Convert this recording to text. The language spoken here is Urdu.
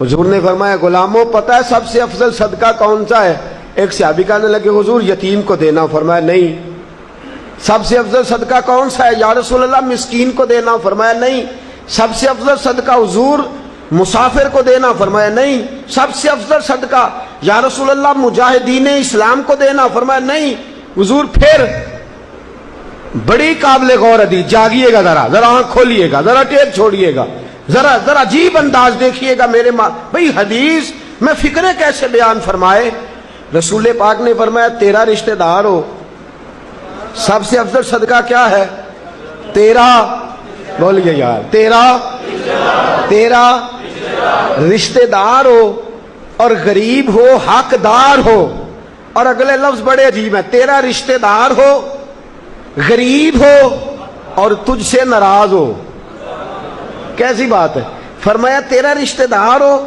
حضور نے فرمایا غلاموں پتہ ہے سب سے افضل صدقہ کون سا ہے؟ ایک صحابی کہنے لگے حضور یتیم کو دینا، فرمایا نہیں۔ سب سے افضل صدقہ کون سا ہے یا رسول اللہ؟ مسکین کو دینا، فرمایا نہیں۔ سب سے افضل صدقہ حضور مسافر کو دینا، فرمایا نہیں۔ سب سے افضل صدقہ یا رسول اللہ مجاہدین اسلام کو دینا، فرمایا نہیں۔ حضور پھر بڑی قابل غور حدیث، جاگیے گا ذرا آنکھ کھولیے گا، ذرا ٹیک چھوڑیے گا، ذرا عجیب انداز دیکھیے گا میرے بھئی حدیث میں فکریں کیسے بیان فرمائے۔ رسول پاک نے فرمایا تیرا رشتہ دار ہو، سب سے افضل صدقہ کیا ہے؟ تیرا، بولیے یار، تیرا رشتہ دار ہو اور غریب ہو، حقدار ہو۔ اور اگلے لفظ بڑے عجیب ہیں، تیرا رشتہ دار ہو، غریب ہو اور تجھ سے ناراض ہو۔ کیسی بات ہے؟ فرمایا تیرا رشتہ دار ہو